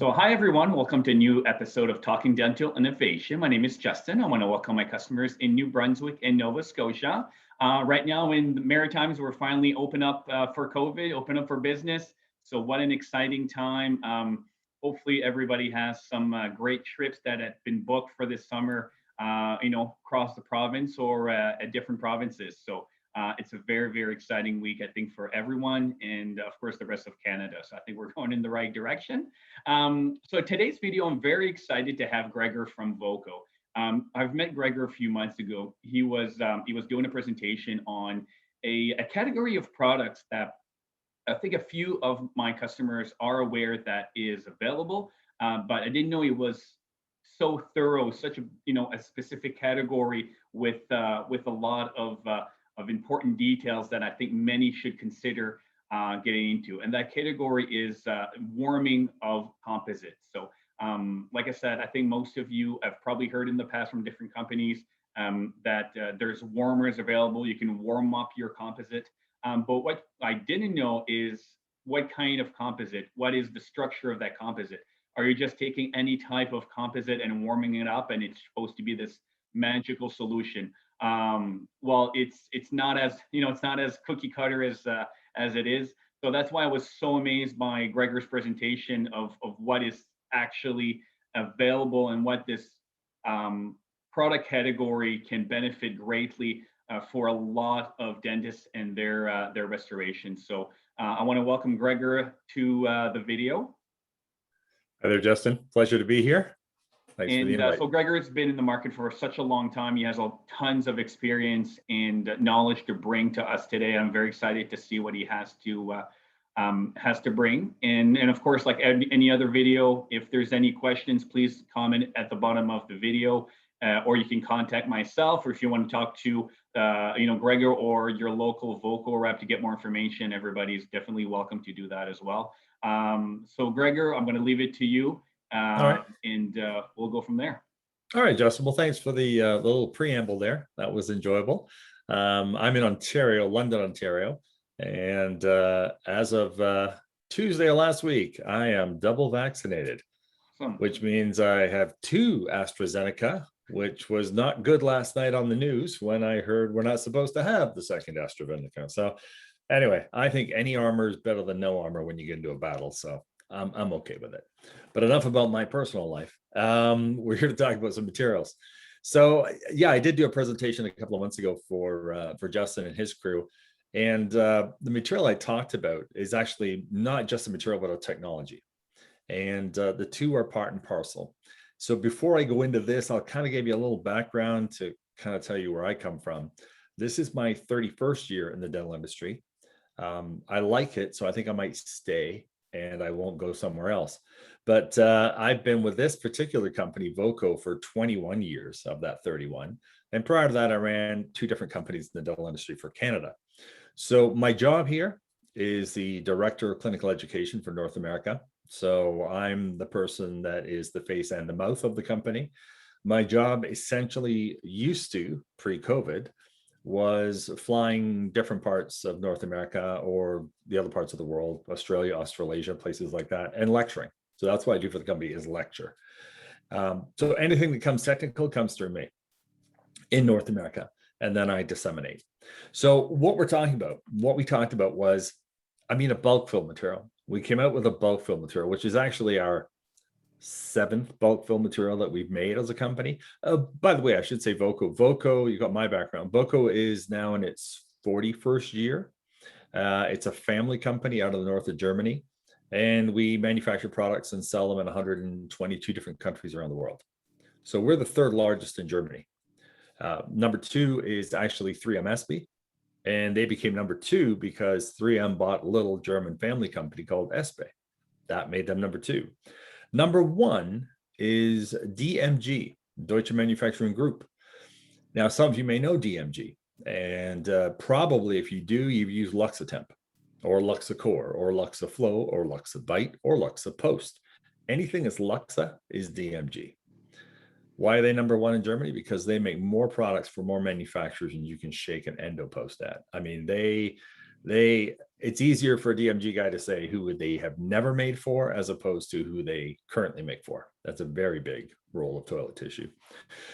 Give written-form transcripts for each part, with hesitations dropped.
So hi everyone, welcome to a new episode of Talking Dental Innovation. My name is Justin. I want to welcome my customers in New Brunswick and Nova Scotia. Right now in the Maritimes, we're finally open up for COVID, open up for business. So what an exciting time. Hopefully everybody has some great trips that have been booked for this summer, across the province or at different provinces. So it's a very, very exciting week, I think, for everyone and, of course, the rest of Canada. So I think we're going in the right direction. So today's video, I'm very excited to have Gregor from Voco. I've met Gregor a few months ago. He was doing a presentation on a category of products that I think a few of my customers are aware that is available, but I didn't know it was so thorough, such a specific category with a lot of important details that I think many should consider getting into. And that category is warming of composites. So like I said, I think most of you have probably heard in the past from different companies that there's warmers available. You can warm up your composite. But what I didn't know is what kind of composite, what is the structure of that composite? Are you just taking any type of composite and warming it up and it's supposed to be this magical solution? Well, it's not as it's not as cookie cutter as it is. So that's why I was so amazed by Gregor's presentation of what is actually available and what this product category can benefit greatly for a lot of dentists and their restoration. So I want to welcome Gregor to the video. Hi there, Justin. Pleasure to be here. Thanks for the invite. So Gregor has been in the market for such a long time. He has tons of experience and knowledge to bring to us today. I'm very excited to see what he has to bring. And of course, like any other video, if there's any questions, please comment at the bottom of the video, or you can contact myself, or if you want to talk to Gregor or your local Voco rep to get more information, everybody's definitely welcome to do that as well. So Gregor, I'm going to leave it to you. Right. And we'll go from there. All right, Justin. Well, thanks for the little preamble there. That was enjoyable. I'm in Ontario, London, Ontario. And as of Tuesday of last week, I am double vaccinated, which means I have 2 AstraZeneca, which was not good last night on the news when I heard we're not supposed to have the second AstraZeneca. So anyway, I think any armor is better than no armor when you get into a battle. So I'm okay with it. But enough about my personal life. We're here to talk about some materials. So yeah, I did do a presentation a couple of months ago for Justin and his crew. And the material I talked about is actually not just a material, but a technology. And the two are part and parcel. So before I go into this, I'll kind of give you a little background to kind of tell you where I come from. This is my 31st year in the dental industry. I like it, so I think I might stay and I won't go somewhere else. But I've been with this particular company, Voco, for 21 years of that 31. And prior to that, I ran 2 different companies in the dental industry for Canada. So my job here is the Director of Clinical Education for North America. So I'm the person that is the face and the mouth of the company. My job essentially used to, pre-COVID, was flying different parts of North America or the other parts of the world, Australia, Australasia, places like that, and lecturing. So that's what I do for the company, is lecture. So anything that comes technical comes through me in North America, and then I disseminate. So what we talked about was, a bulk fill material. We came out with a bulk fill material, which is actually our 7th bulk fill material that we've made as a company. By the way, I should say Voco. Voco, you got my background. Voco is now in its 41st year. It's a family company out of the north of Germany, and we manufacture products and sell them in 122 different countries around the world. So we're the 3rd largest in Germany. Number 2 is actually 3M Espy, and they became number 2 because 3M bought a little German family company called Espy. That made them number 2. Number 1 is DMG, Deutsche Manufacturing Group. Now, some of you may know DMG, and probably if you do, you've used Luxatemp, or Luxacor, or Luxaflow, or Luxabite, or Luxapost. Anything that's Luxa is DMG. Why are they number 1 in Germany? Because they make more products for more manufacturers than you can shake an EndoPost at. I mean, they it's easier for a DMG guy to say who they have never made for as opposed to who they currently make for. That's a very big roll of toilet tissue.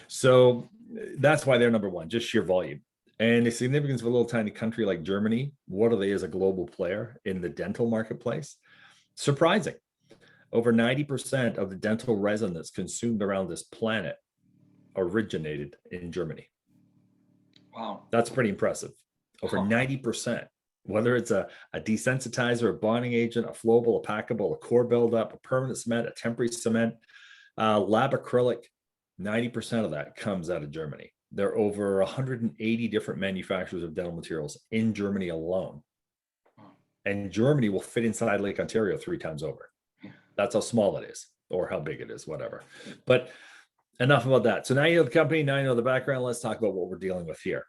So that's why they're number one, just sheer volume. And the significance of a little tiny country like Germany, what are they as a global player in the dental marketplace? Surprising. Over 90% of the dental resin that's consumed around this planet originated in Germany. Wow. That's pretty impressive. Over 90%. Whether it's a desensitizer, a bonding agent, a flowable, a packable, a core buildup, a permanent cement, a temporary cement, lab acrylic, 90% of that comes out of Germany. There are over 180 different manufacturers of dental materials in Germany alone. And Germany will fit inside Lake Ontario 3 times over. That's how small it is, or how big it is, whatever. But enough about that. So now you know the company, now you know the background. Let's talk about what we're dealing with here.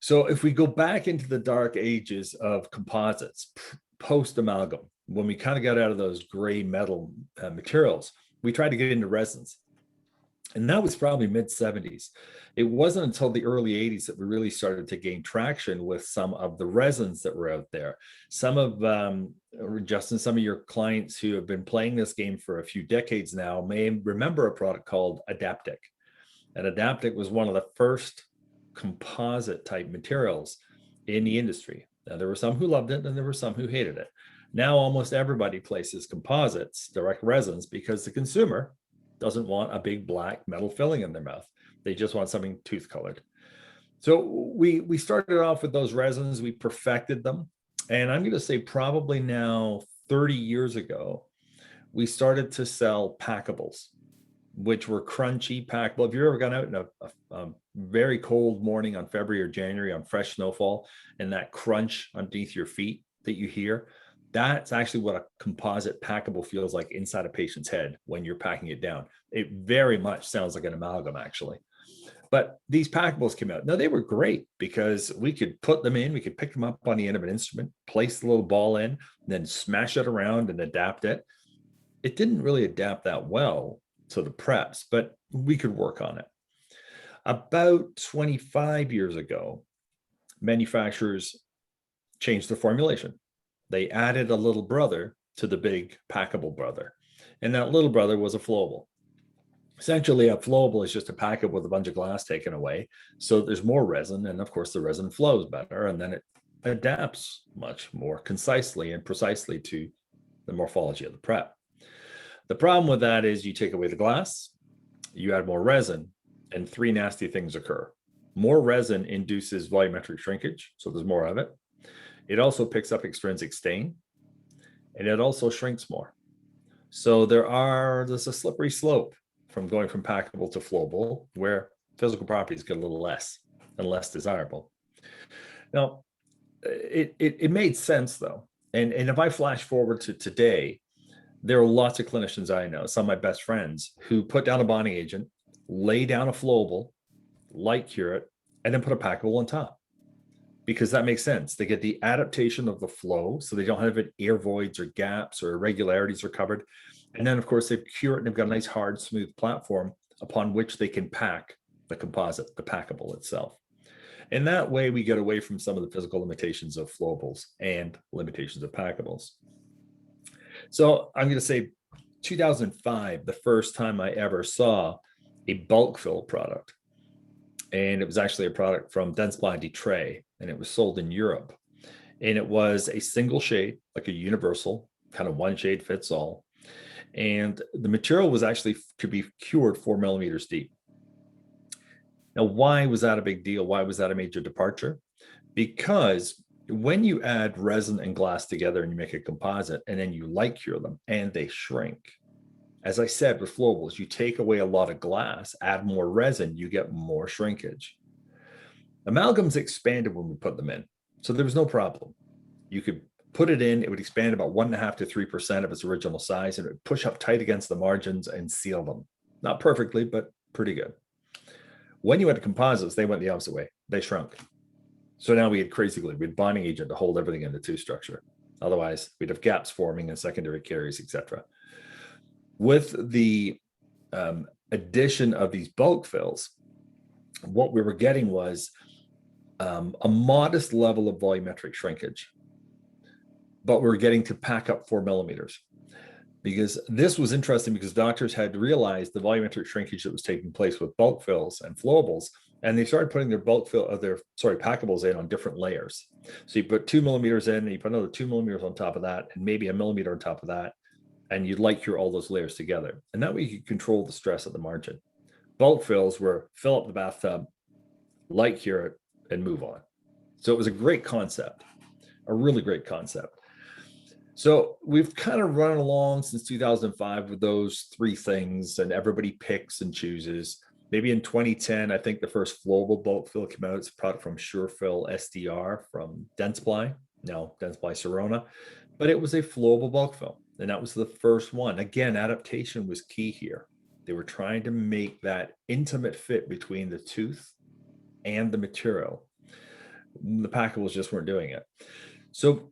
So if we go back into the dark ages of composites, post-amalgam, when we kind of got out of those gray metal materials, we tried to get into resins. And that was probably mid-70s. It wasn't until the early 80s that we really started to gain traction with some of the resins that were out there. Some of, Justin, some of your clients who have been playing this game for a few decades now may remember a product called Adaptic. And Adaptic was one of the first composite type materials in the industry. Now, there were some who loved it and there were some who hated it. Now almost everybody places composites, direct resins, because the consumer doesn't want a big black metal filling in their mouth. They just want something tooth colored. So we started off with those resins, we perfected them. And I'm going to say probably now 30 years ago, we started to sell packables, which were crunchy, packable. If you've ever gone out in a very cold morning on February or January on fresh snowfall, and that crunch underneath your feet that you hear, that's actually what a composite packable feels like inside a patient's head when you're packing it down. It very much sounds like an amalgam, actually. But these packables came out. Now, they were great because we could put them in, we could pick them up on the end of an instrument, place the little ball in, and then smash it around and adapt it. It didn't really adapt that well to the preps, but we could work on it. About 25 years ago, manufacturers changed the formulation. They added a little brother to the big packable brother, and that little brother was a flowable. Essentially, a flowable is just a packet with a bunch of glass taken away, so there's more resin, and of course the resin flows better, and then it adapts much more concisely and precisely to the morphology of the prep. The problem with that is you take away the glass, you add more resin, and 3 nasty things occur. More resin induces volumetric shrinkage, so there's more of it. It also picks up extrinsic stain, and it also shrinks more. So there's a slippery slope from going from packable to flowable, where physical properties get a little less and less desirable. Now, it made sense though. And if I flash forward to today, there are lots of clinicians I know, some of my best friends, who put down a bonding agent, lay down a flowable, light cure it, and then put a packable on top. Because that makes sense. They get the adaptation of the flow, so they don't have air voids or gaps or irregularities are covered. And then, of course, they cure it and they've got a nice, hard, smooth platform upon which they can pack the composite, the packable itself. And that way, we get away from some of the physical limitations of flowables and limitations of packables. So I'm going to say 2005, the first time I ever saw a bulk fill product. And it was actually a product from Dentsply Detroit, and it was sold in Europe. And it was a single shade, like a universal, kind of one shade fits all. And the material was actually could be cured 4 millimeters deep. Now, why was that a big deal? Why was that a major departure? Because when you add resin and glass together and you make a composite and then you light cure them and they shrink, as I said, with flowables, you take away a lot of glass, add more resin, you get more shrinkage. Amalgams expanded when we put them in, so there was no problem. You could put it in, it would expand about 1.5 to 3% of its original size, and it would push up tight against the margins and seal them. Not perfectly, but pretty good. When you went to composites, they went the opposite way. They shrunk. So now we had crazy glue. We had bonding agent to hold everything in the tooth structure. Otherwise, we'd have gaps forming and secondary caries, etc. With the addition of these bulk fills, what we were getting was a modest level of volumetric shrinkage. but we're getting to pack up 4 millimeters. Because this was interesting because doctors had realized the volumetric shrinkage that was taking place with bulk fills and flowables, and they started putting their packables in on different layers. So you put 2 millimeters in, and you put another 2 millimeters on top of that, and maybe a millimeter on top of that, and you'd light cure all those layers together. And that way you could control the stress at the margin. Bulk fills were fill up the bathtub, light cure it, and move on. So it was a great concept, a really great concept. So we've kind of run along since 2005 with those three things, and everybody picks and chooses. Maybe in 2010, I think the first flowable bulk fill came out. It's a product from SureFill SDR from Dentsply, now Dentsply Sirona, but it was a flowable bulk fill, and that was the first one. Again, adaptation was key here. They were trying to make that intimate fit between the tooth and the material. The packables just weren't doing it. So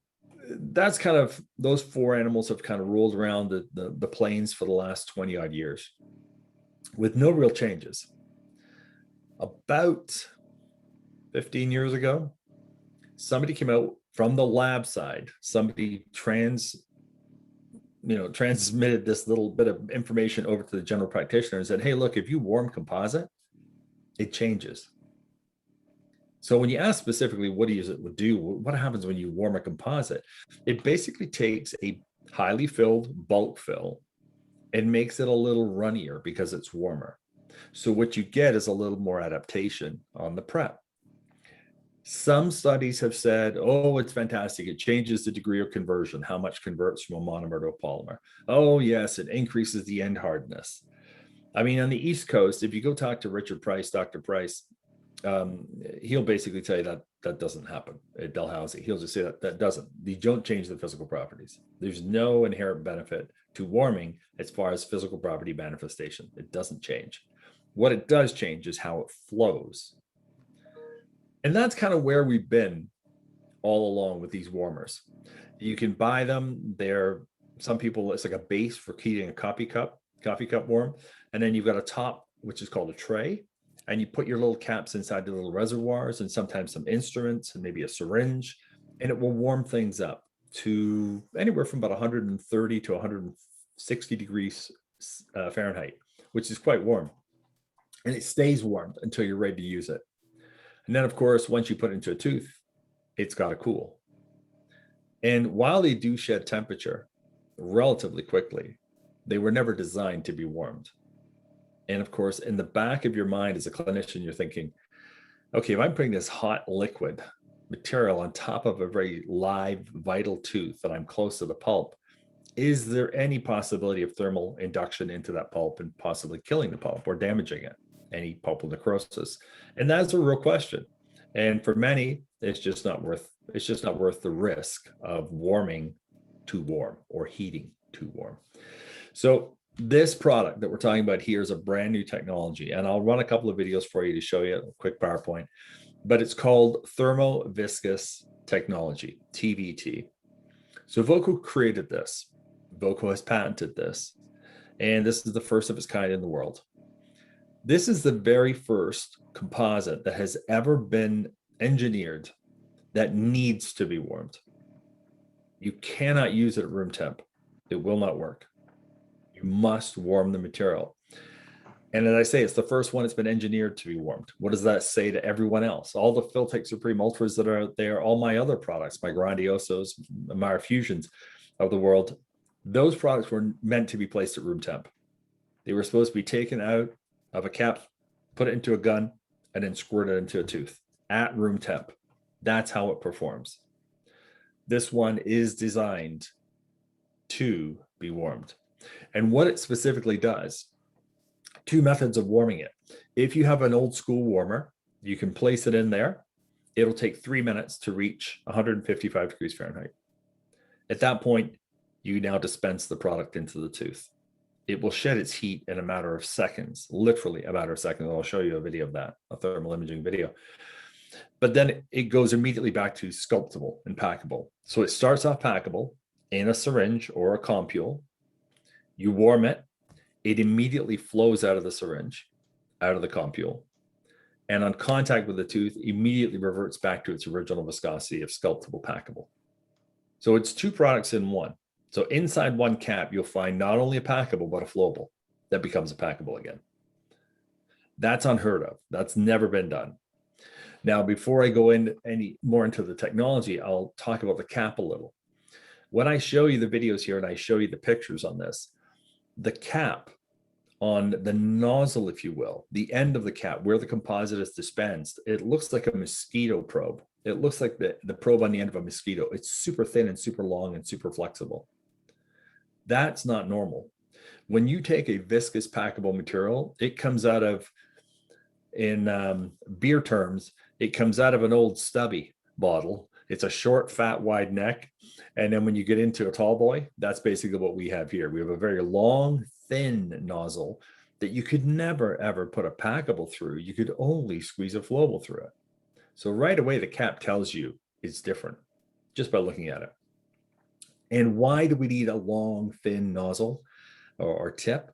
that's kind of, those four animals have kind of rolled around the plains for the last 20 odd years with no real changes. About 15 years ago, somebody came out from the lab side, somebody transmitted this little bit of information over to the general practitioner and said, hey, look, if you warm composite, it changes. So when you ask specifically, what does it do? What happens when you warm a composite? It basically takes a highly filled bulk fill and makes it a little runnier because it's warmer. So what you get is a little more adaptation on the prep. Some studies have said, oh, it's fantastic. It changes the degree of conversion, how much converts from a monomer to a polymer. Oh, yes, it increases the end hardness. I mean, on the East Coast, if you go talk to Richard Price, Dr. Price, he'll basically tell you that that doesn't happen at Dalhousie. He'll just say that doesn't. You don't change the physical properties. There's no inherent benefit to warming as far as physical property manifestation. It doesn't change. What it does change is how it flows. And that's kind of where we've been all along with these warmers. You can buy them. Some people, it's like a base for heating a coffee cup warm. And then you've got a top, which is called a tray. And you put your little caps inside the little reservoirs and sometimes some instruments and maybe a syringe, and it will warm things up to anywhere from about 130 to 160 degrees Fahrenheit, which is quite warm. And it stays warm until you're ready to use it. And then, of course, once you put it into a tooth, it's got to cool. And while they do shed temperature relatively quickly, they were never designed to be warmed. And of course, in the back of your mind as a clinician, you're thinking, okay, if I'm putting this hot liquid material on top of a very live, vital tooth and I'm close to the pulp, is there any possibility of thermal induction into that pulp and possibly killing the pulp or damaging it? Any pulpal necrosis? And that's a real question. And for many, it's just not worth the risk of warming too warm or heating too warm. So this product that we're talking about here is a brand new technology, and I'll run a couple of videos for you to show you a quick PowerPoint, but it's called thermo-viscous technology, TVT. So Voco created this. Voco has patented this, and this is the first of its kind in the world. This is the very first composite that has ever been engineered that needs to be warmed. You cannot use it at room temp. It will not work. You must warm the material. And as I say, it's the first one that's been engineered to be warmed. What does that say to everyone else? All the Filtech Supreme Ultras that are out there, all my other products, my Grandiosos, my Fusions of the world, those products were meant to be placed at room temp. They were supposed to be taken out of a cap, put it into a gun, and then squirt it into a tooth at room temp. That's how it performs. This one is designed to be warmed. And what it specifically does, two methods of warming it. If you have an old school warmer, you can place it in there. It'll take 3 minutes to reach 155 degrees Fahrenheit. At that point, you now dispense the product into the tooth. It will shed its heat in a matter of seconds, literally a matter of seconds. I'll show you a video of that, a thermal imaging video. But then it goes immediately back to sculptable and packable. So it starts off packable in a syringe or a compule. You warm it, it immediately flows out of the syringe, out of the compule, and on contact with the tooth, immediately reverts back to its original viscosity of sculptable packable. So it's two products in one. So inside one cap, you'll find not only a packable, but a flowable that becomes a packable again. That's unheard of. That's never been done. Now, before I go in any more into the technology, I'll talk about the cap a little. When I show you the videos here and I show you the pictures on this, the cap on the nozzle, if you will, the end of the cap where the composite is dispensed, it looks like a mosquito probe. It looks like the probe on the end of a mosquito. It's super thin and super long and super flexible. That's not normal. When you take a viscous packable material, it comes out of, in beer terms, it comes out of an old stubby bottle. It's a short, fat, wide neck. And then when you get into a tall boy, that's basically what we have here. We have a very long, thin nozzle that you could never, ever put a packable through. You could only squeeze a flowable through it. So right away, the cap tells you it's different just by looking at it. And why do we need a long, thin nozzle or tip?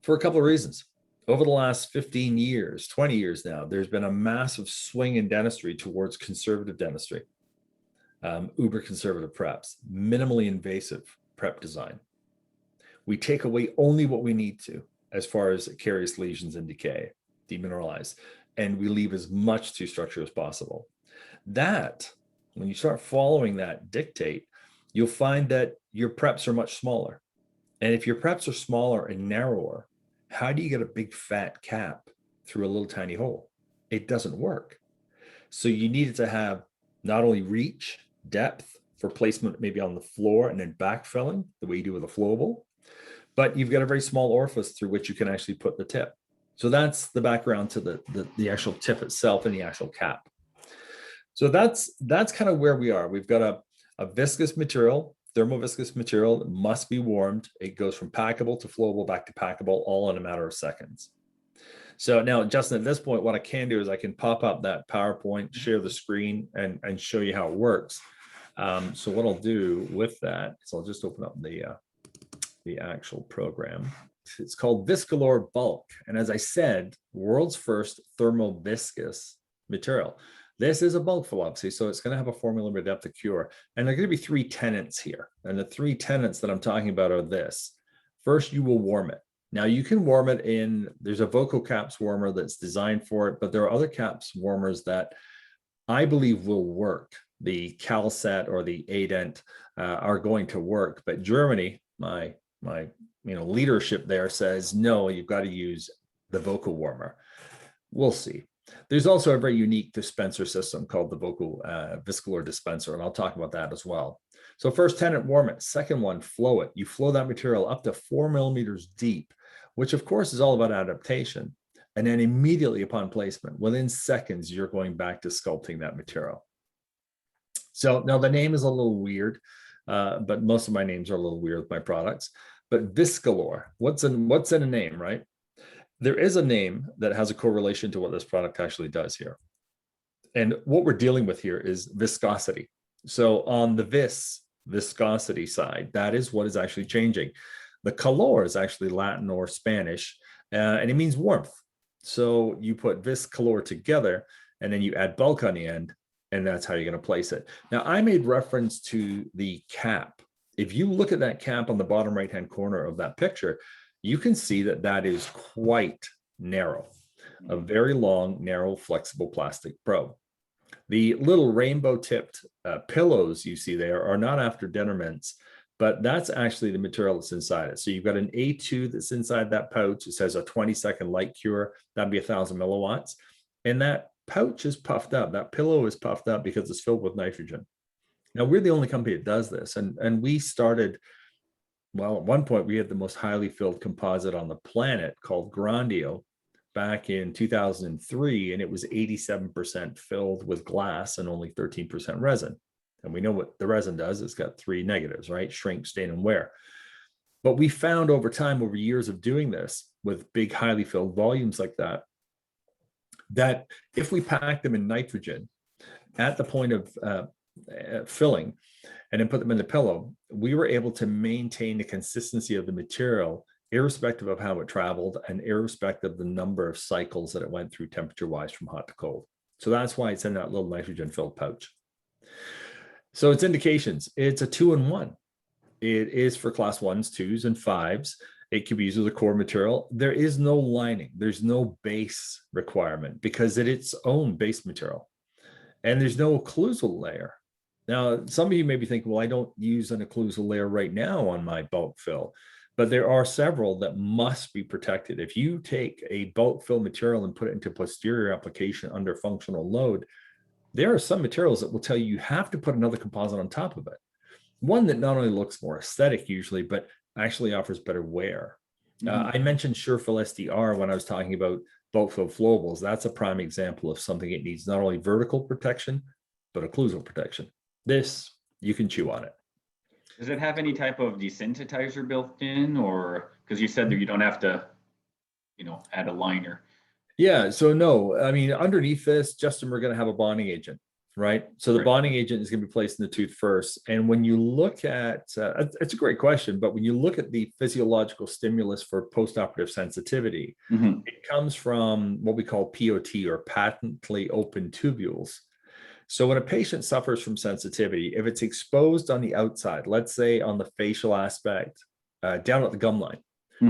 For a couple of reasons. Over the last 15 years, 20 years now, there's been a massive swing in dentistry towards conservative dentistry, uber conservative preps, minimally invasive prep design. We take away only what we need to as far as carious lesions and decay, demineralize, and we leave as much tooth structure as possible. That, when you start following that dictate, you'll find that your preps are much smaller. And if your preps are smaller and narrower, how do you get a big fat cap through a little tiny hole? It doesn't work. So you needed to have not only reach, depth for placement maybe on the floor and then backfilling the way you do with a flowable, but you've got a very small orifice through which you can actually put the tip. So that's the background to the actual tip itself and the actual cap. So that's kind of where we are. We've got a viscous material, thermoviscous material that must be warmed. It goes from packable to flowable back to packable all in a matter of seconds. So now, Justin, at this point, what I can do is I can pop up that PowerPoint, share the screen, and show you how it works. So what I'll do with that is I'll just open up the actual program. It's called VisCalor Bulk. And as I said, world's first thermoviscous material. This is a bulk philosophy, so it's going to have a formula of depth of cure. And there are going to be three tenets here. And the three tenets that I'm talking about are this. First, you will warm it. Now, you can warm it in, there's a Voco caps warmer that's designed for it, but there are other caps warmers that I believe will work. The CalSet or the Adent are going to work, but Germany, my leadership there says, no, you've got to use the Voco warmer. We'll see. There's also a very unique dispenser system called the Voco VisCalor dispenser, and I'll talk about that as well. So first tenet, warm it. Second one, flow it. You flow that material up to 4 millimeters deep, which of course is all about adaptation. And then immediately upon placement, within seconds, you're going back to sculpting that material. So now the name is a little weird, but most of my names are a little weird with my products. But VisCalor, what's in a name, right? There is a name that has a correlation to what this product actually does here. And what we're dealing with here is viscosity. So on the viscosity side, that is what is actually changing. The calor is actually Latin or Spanish, and it means warmth. So you put VisCalor together, and then you add bulk on the end, and that's how you're going to place it. Now, I made reference to the cap. If you look at that cap on the bottom right-hand corner of that picture, you can see that that is quite narrow, a very long, narrow, flexible plastic probe. The little rainbow-tipped pillows you see there are not after dental mints, but that's actually the material that's inside it. So you've got an A2 that's inside that pouch. It says a 20-second light cure. That'd be 1,000 milliwatts. And that pouch is puffed up. That pillow is puffed up because it's filled with nitrogen. Now, we're the only company that does this. And we started, well, at one point, we had the most highly filled composite on the planet called Grandio back in 2003, and it was 87% filled with glass and only 13% resin. And we know what the resin does. It's got 3 negatives, right? Shrink, stain, and wear. But we found over time, over years of doing this with big, highly filled volumes like that, that if we pack them in nitrogen at the point of filling and then put them in the pillow, we were able to maintain the consistency of the material irrespective of how it traveled and irrespective of the number of cycles that it went through temperature-wise from hot to cold. So that's why it's in that little nitrogen-filled pouch. So its indications, it's a 2-in-1. It is for class 1s, 2s, and 5s. It can be used as a core material. There is no lining. There's no base requirement because it's its own base material. And there's no occlusal layer. Now, some of you may be thinking, well, I don't use an occlusal layer right now on my bulk fill, but there are several that must be protected. If you take a bulk fill material and put it into posterior application under functional load, there are some materials that will tell you you have to put another composite on top of it. One that not only looks more aesthetic usually, but actually offers better wear. I mentioned SureFill SDR when I was talking about bulk fill flowables. That's a prime example of something it needs not only vertical protection, but occlusal protection. This, you can chew on it. Does it have any type of desensitizer built in, or because you said that you don't have to, add a liner? Yeah, so no, I mean, underneath this, Justin, we're going to have a bonding agent, right? So the bonding agent is going to be placed in the tooth first. And when you look at, it's a great question, but when you look at the physiological stimulus for postoperative sensitivity, it comes from what we call POT, or patently open tubules. So when a patient suffers from sensitivity, if it's exposed on the outside, let's say on the facial aspect, down at the gum line,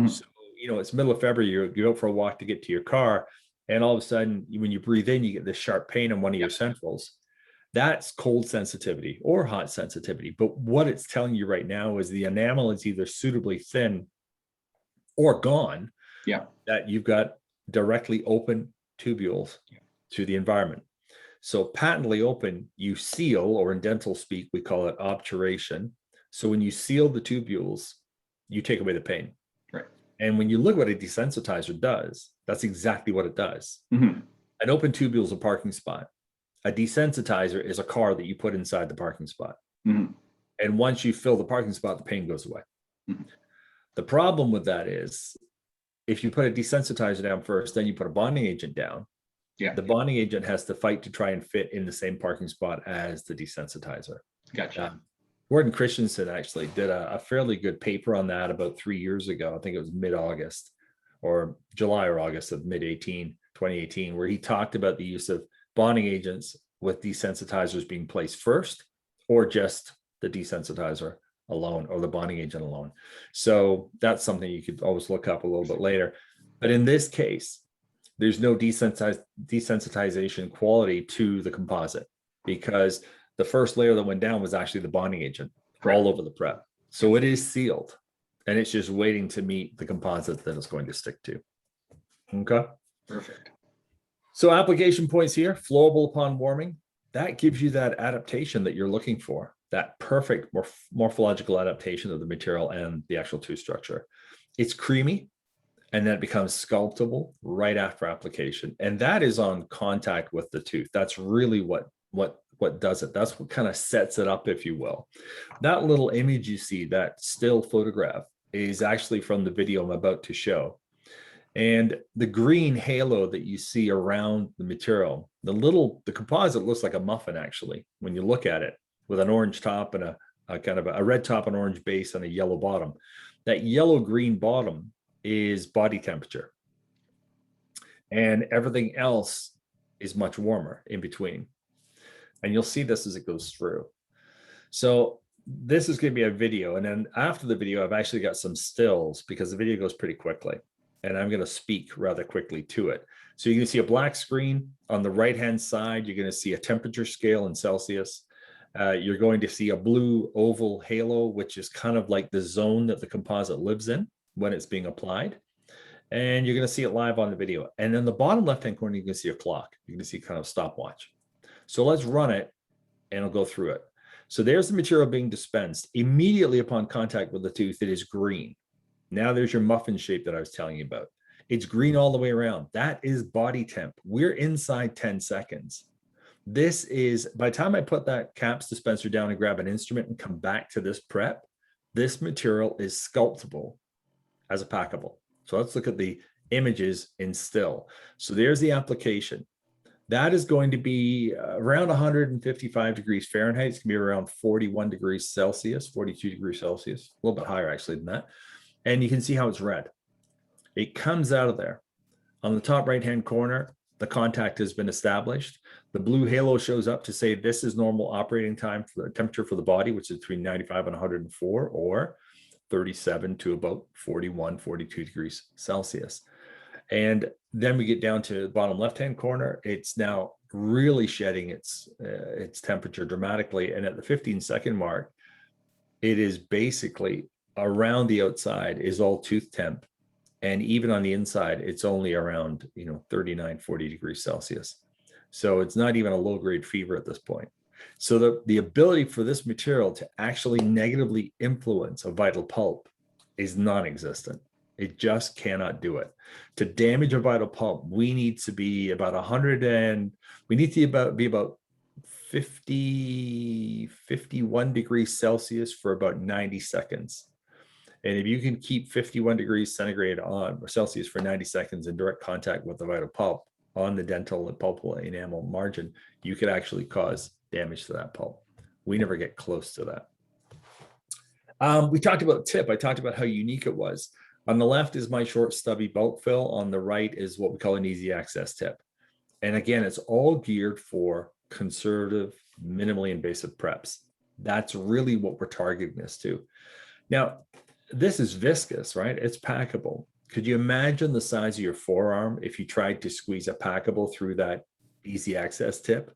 so, it's middle of February, you go for a walk to get to your car, and all of a sudden, when you breathe in, you get this sharp pain on one of your centrals. That's cold sensitivity or hot sensitivity. But what it's telling you right now is the enamel is either suitably thin or gone, that you've got directly open tubules to the environment. So patently open, you seal, or in dental speak, we call it obturation. So when you seal the tubules, you take away the pain. Right. And when you look what a desensitizer does, that's exactly what it does. An open tubule is a parking spot. A desensitizer is a car that you put inside the parking spot. And once you fill the parking spot, the pain goes away. The problem with that is if you put a desensitizer down first, then you put a bonding agent down, the bonding agent has to fight to try and fit in the same parking spot as the desensitizer. Gotcha. Gordon Christensen actually did a fairly good paper on that about 3 years ago. I think it was mid-August or July or August of 2018, where he talked about the use of bonding agents with desensitizers being placed first, or just the desensitizer alone or the bonding agent alone. So that's something you could always look up a little bit later. But in this case, there's no desensitization quality to the composite, because the first layer that went down was actually the bonding agent all over the prep. So it is sealed, and it's just waiting to meet the composite that it's going to stick to. Okay. Perfect. So application points here: flowable upon warming. That gives you that adaptation that you're looking for, that perfect morphological adaptation of the material and the actual tooth structure. It's creamy, and then it becomes sculptable right after application. And that is on contact with the tooth. That's really what does it. That's what kind of sets it up, if you will. That little image you see, that still photograph, is actually from the video I'm about to show. And the green halo that you see around the material, the composite looks like a muffin, actually, when you look at it, with an orange top and a kind of a red top and orange base and a yellow bottom. That yellow-green bottom is body temperature. And everything else is much warmer in between. And you'll see this as it goes through. So this is going to be a video. And then after the video, I've actually got some stills, because the video goes pretty quickly. And I'm going to speak rather quickly to it. So you can see a black screen on the right-hand side. You're going to see a temperature scale in Celsius. You're going to see a blue oval halo, which is kind of like the zone that the composite lives in when it's being applied. And you're going to see it live on the video. And in the bottom left-hand corner, you can see a clock. You can see kind of stopwatch. So let's run it, and I'll go through it. So there's the material being dispensed. Immediately upon contact with the tooth, it is green. Now there's your muffin shape that I was telling you about. It's green all the way around. That is body temp. We're inside 10 seconds. This is, by the time I put that caps dispenser down and grab an instrument and come back to this prep, this material is sculptable as a packable. So let's look at the images in still. So there's the application. That is going to be around 155 degrees Fahrenheit. It's going to be around 41 degrees Celsius, 42 degrees Celsius, a little bit higher actually than that. And you can see how it's red. It comes out of there. On the top right-hand corner, the contact has been established. The blue halo shows up to say this is normal operating time for the temperature for the body, which is between 95 and 104, or 37 to about 41, 42 degrees Celsius. And then we get down to the bottom left-hand corner. It's now really shedding its temperature dramatically. And at the 15-second mark, it is basically around the outside is all tooth temp. And even on the inside, it's only around 39, 40 degrees Celsius. So it's not even a low-grade fever at this point. So the ability for this material to actually negatively influence a vital pulp is non-existent. It just cannot do it. To damage a vital pulp, we need to be about 100 and we need to be about 50, 51 degrees Celsius for about 90 seconds. And if you can keep 51 degrees centigrade on or Celsius for 90 seconds in direct contact with the vital pulp on the dental and pulpal enamel margin, you could actually cause damage to that pulp. We never get close to that. We talked about tip. I talked about how unique it was. On the left is my short stubby bulk fill. On the right is what we call an easy access tip. And again, it's all geared for conservative, minimally invasive preps. That's really what we're targeting this to. Now, this is viscous, right? It's packable. Could you imagine the size of your forearm if you tried to squeeze a packable through that easy access tip?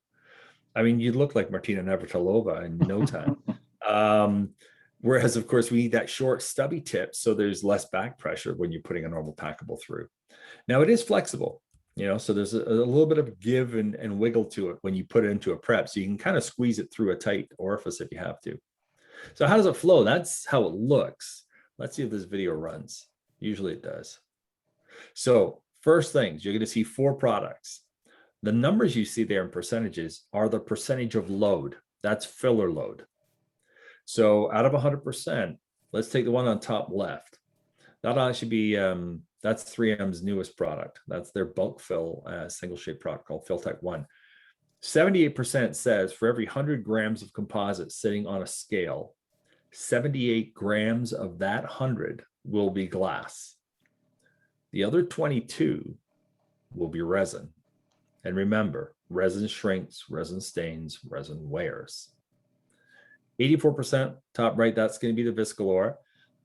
I mean, you'd look like Martina Navratilova in no time. Whereas, of course, we need that short, stubby tip, so there's less back pressure when you're putting a normal packable through. Now, it is flexible, so there's a little bit of give and wiggle to it when you put it into a prep, so you can kind of squeeze it through a tight orifice if you have to. So how does it flow? That's how it looks. Let's see if this video runs. Usually it does. So first things, you're going to see 4 products. The numbers you see there in percentages are the percentage of load. That's filler load. So out of 100%, let's take the one on top left. That'll actually be, that's 3M's newest product. That's their bulk fill single shape product called FillTech 1. 78% says for every 100 grams of composite sitting on a scale, 78 grams of that 100 will be glass. The other 22 will be resin. And remember, resin shrinks, resin stains, resin wears. 84% top right, that's going to be the VisCalor.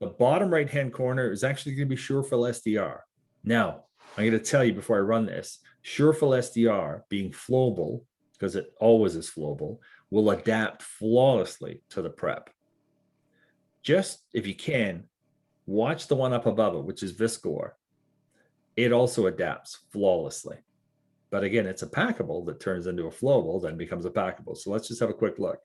The bottom right-hand corner is actually going to be SureFill SDR. Now, I'm going to tell you before I run this, SureFill SDR being flowable, because it always is flowable, will adapt flawlessly to the prep. Just, if you can, watch the one up above it, which is VisCalor. It also adapts flawlessly. But again, it's a packable that turns into a flowable, then becomes a packable. So let's just have a quick look.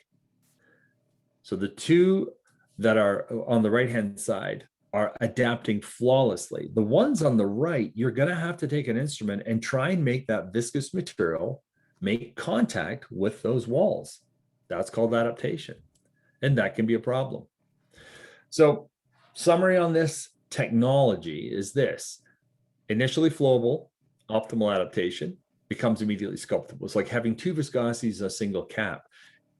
So the two that are on the right-hand side are adapting flawlessly. The ones on the right, you're going to have to take an instrument and try and make that viscous material make contact with those walls. That's called adaptation. And that can be a problem. So summary on this technology is this: initially flowable, optimal adaptation, becomes immediately sculptable. It's like having 2 viscosities in a single cap.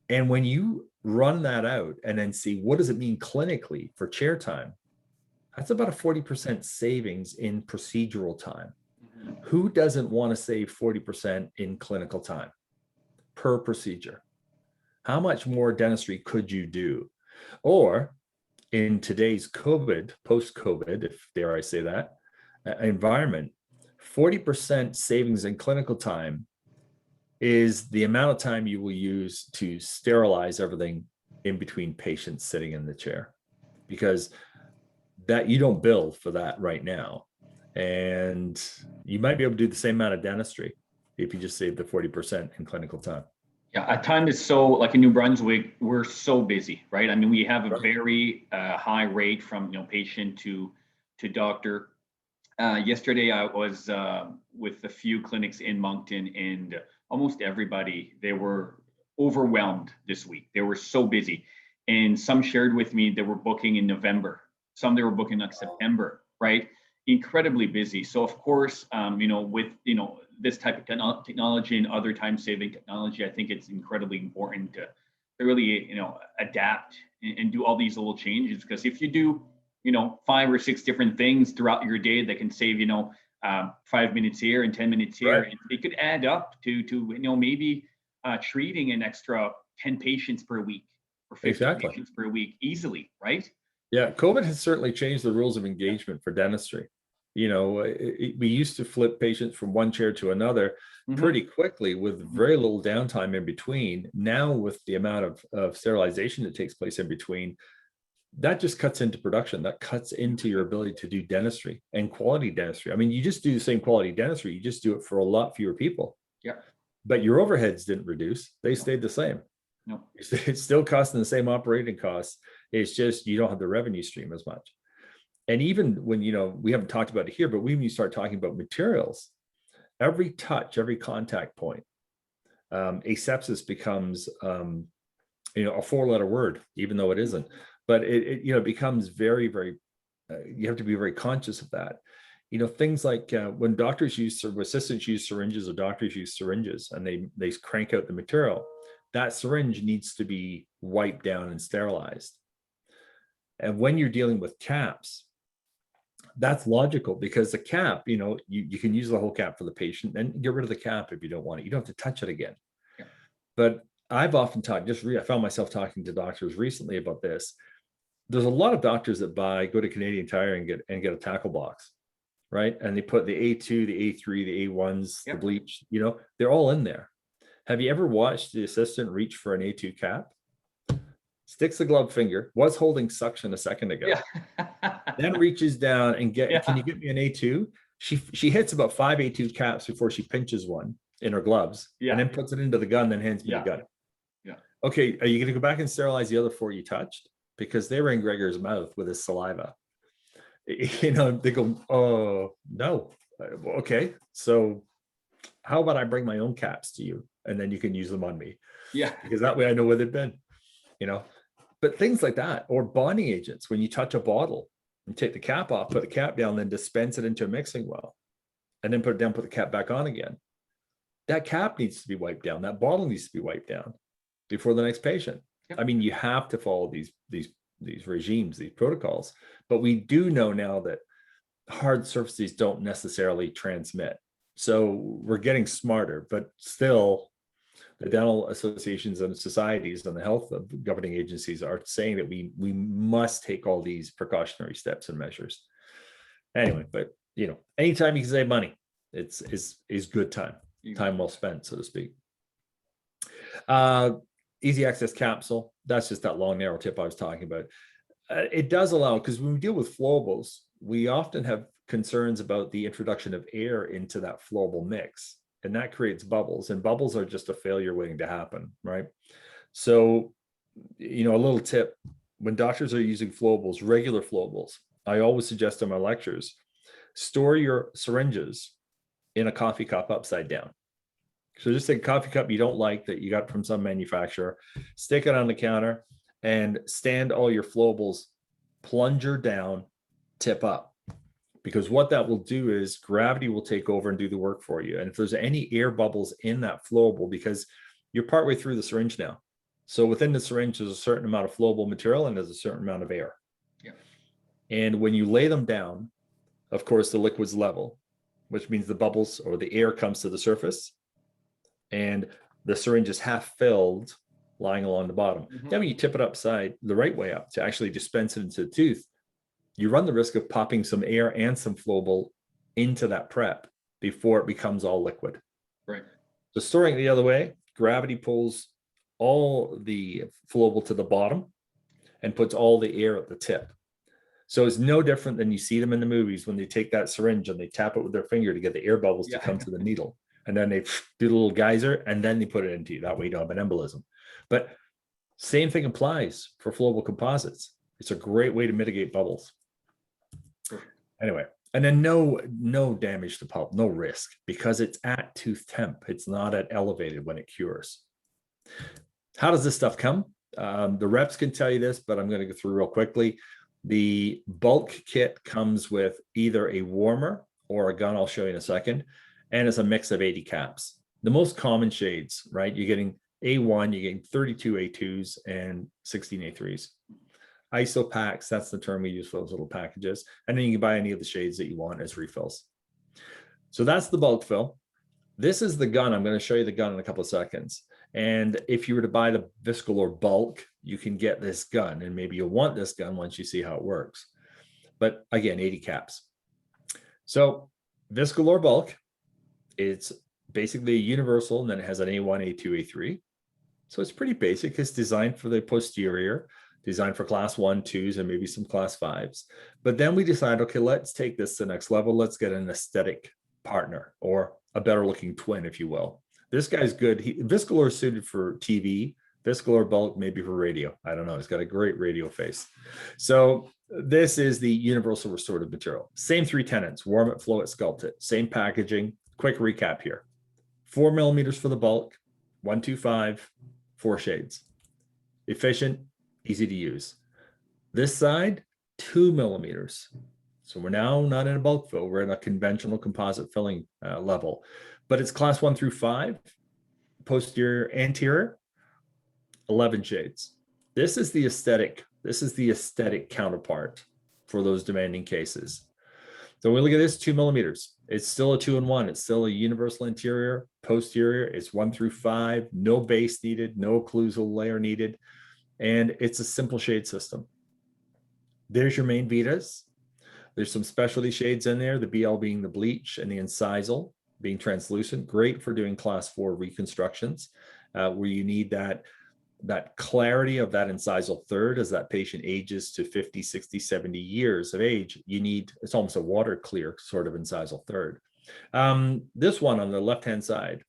And when you run that out and then see what does it mean clinically for chair time, that's about a 40% savings in procedural time. Who doesn't want to save 40% in clinical time per procedure? How much more dentistry could you do? Or in today's COVID, post-COVID, if dare I say that, environment, 40% savings in clinical time is the amount of time you will use to sterilize everything in between patients sitting in the chair, because that you don't bill for that right now. And you might be able to do the same amount of dentistry if you just save the 40% in clinical time. Yeah, our time is so, like in New Brunswick, we're so busy, right? I mean, we have a very high rate from patient to doctor. Yesterday, I was with a few clinics in Moncton, and almost everybody, they were overwhelmed this week. They were so busy. And some shared with me they were booking in November. Some they were booking like September, right? Incredibly busy. So of course, with this type of technology and other time-saving technology, I think it's incredibly important to really adapt and do all these little changes. Because if you do 5 or 6 different things throughout your day that can save 5 minutes here and 10 minutes here. Right. And it could add up to maybe treating an extra 10 patients per week or 50 Exactly. patients per week easily, right? Yeah, COVID has certainly changed the rules of engagement for dentistry. We used to flip patients from one chair to another pretty quickly with very little downtime in between. Now, with the amount of sterilization that takes place in between, that just cuts into production. That cuts into your ability to do dentistry and quality dentistry. I mean, you just do the same quality dentistry, you just do it for a lot fewer people. Yeah. But your overheads didn't reduce, they stayed the same. No. It's still costing the same operating costs. It's just you don't have the revenue stream as much. And even when, we haven't talked about it here, but when you start talking about materials, every touch, every contact point, asepsis becomes, a 4-letter word, even though it isn't. But it becomes very, very, you have to be very conscious of that. Things like when assistants use syringes or doctors use syringes and they crank out the material, that syringe needs to be wiped down and sterilized. And when you're dealing with caps, that's logical because the cap, you can use the whole cap for the patient and get rid of the cap if you don't want it. You don't have to touch it again. Yeah. But I've often talked, I found myself talking to doctors recently about this. There's a lot of doctors that go to Canadian Tire and get a tackle box, right? And they put the A2, the A3, the A1s, the bleach, they're all in there. Have you ever watched the assistant reach for an A2 cap? Sticks the glove finger, was holding suction a second ago, then reaches down and can you get me an A2? She hits about 5 A2 caps before she pinches one in her gloves and then puts it into the gun, then hands me the gun. Yeah. Okay, are you going to go back and sterilize the other 4 you touched? Because they were in Gregor's mouth with his saliva. They go, oh, no. Okay, so how about I bring my own caps to you and then you can use them on me? Yeah. Because that way I know where they've been, But things like that, or bonding agents, when you touch a bottle and take the cap off, put the cap down, then dispense it into a mixing well, and then put it down, put the cap back on again. That cap needs to be wiped down. That bottle needs to be wiped down before the next patient. Yep. I mean, you have to follow these regimes, these protocols. But we do know now that hard surfaces don't necessarily transmit. So we're getting smarter, but still, the dental associations and societies and the health of governing agencies are saying that we must take all these precautionary steps and measures. Anyway, but anytime you can save money, it's good time well spent, so to speak. Easy access capsule. That's just that long narrow tip I was talking about. It does allow, because when we deal with flowables, we often have concerns about the introduction of air into that flowable mix. And that creates bubbles, and bubbles are just a failure waiting to happen, right? So, a little tip, when doctors are using flowables, regular flowables, I always suggest in my lectures, store your syringes in a coffee cup upside down. So just take a coffee cup you don't like that you got from some manufacturer, stick it on the counter and stand all your flowables plunger down, tip up. Because what that will do is gravity will take over and do the work for you. And if there's any air bubbles in that flowable, because you're partway through the syringe now. So within the syringe, there's a certain amount of flowable material and there's a certain amount of air. Yeah. And when you lay them down, of course, the liquid's level, which means the bubbles or the air comes to the surface and the syringe is half filled lying along the bottom. Mm-hmm. Then when you tip it upside the right way up to actually dispense it into the tooth, you run the risk of popping some air and some flowable into that prep before it becomes all liquid. Right. So storing it the other way, gravity pulls all the flowable to the bottom and puts all the air at the tip. So it's no different than you see them in the movies when they take that syringe and they tap it with their finger to get the air bubbles to come to the needle. And then they do the little geyser and then they put it into you. That way you don't have an embolism. But same thing applies for flowable composites. It's a great way to mitigate bubbles. Anyway, and then no damage to pulp, no risk, because it's at tooth temp. It's not at elevated when it cures. How does this stuff come? The reps can tell you this, but I'm going to go through real quickly. The bulk kit comes with either a warmer or a gun, I'll show you in a second, and it's a mix of 80 caps. The most common shades, right? You're getting A1, you're getting 32 A2s and 16 A3s. ISO packs, that's the term we use for those little packages. And then you can buy any of the shades that you want as refills. So that's the bulk fill. This is the gun. I'm going to show you the gun in a couple of seconds. And if you were to buy the VisCalor bulk, you can get this gun, and maybe you'll want this gun once you see how it works. But again, 80 caps. So VisCalor bulk, it's basically universal, and then it has an A1, A2, A3. So it's pretty basic. It's designed for the posterior, designed for class 1, 2s, and maybe some class 5s. But then we decide, okay, let's take this to the next level. Let's get an aesthetic partner, or a better looking twin, if you will. This guy's good. VisCalor is suited for TV. VisCalor bulk maybe for radio. I don't know. He's got a great radio face. So this is the universal restorative material. Same 3 tenants: warm it, flow it, sculpt it. Same packaging. Quick recap here: 4 millimeters for the bulk, 125, 4 shades. Efficient, easy to use. This side, 2 millimeters. So we're now not in a bulk fill. We're in a conventional composite filling level, but it's class 1 through 5, posterior, anterior, 11 shades. This is the aesthetic. This is the aesthetic counterpart for those demanding cases. So when we look at this, 2 millimeters. It's still a 2-in-1. It's still a universal interior, posterior. It's 1 through 5. No base needed. No occlusal layer needed. And it's a simple shade system. There's your main Vitas. There's some specialty shades in there, the BL being the bleach and the incisal being translucent. Great for doing class 4 reconstructions, where you need that clarity of that incisal third as that patient ages to 50, 60, 70 years of age. You need, it's almost a water clear sort of incisal third. This one on the left-hand side,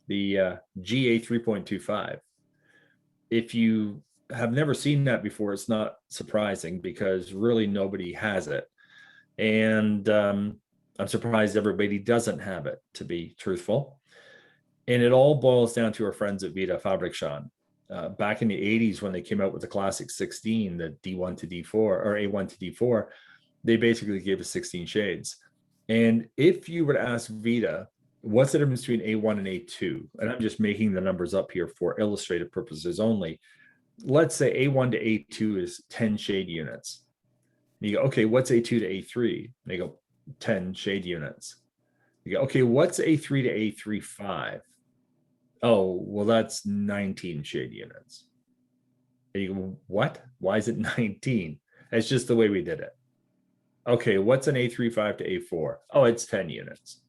the GA 3.25. If you have never seen that before, it's not surprising, because really nobody has it. And I'm surprised everybody doesn't have it, to be truthful. And it all boils down to our friends at Vita Fabrikshan. Back in the 80s, when they came out with the classic 16, the D1 to D4 or A1 to D4, they basically gave us 16 shades. And if you were to ask Vita, what's the difference between A1 and A2? And I'm just making the numbers up here for illustrative purposes only. Let's say A1 to A2 is 10 shade units. And you go, okay, what's A2 to A3? And they go, 10 shade units. You go, okay, what's A3 to A3.5? Oh, well, that's 19 shade units. And you go, what? Why is it 19? It's just the way we did it. Okay, what's an A3.5 to A4? Oh, it's 10 units.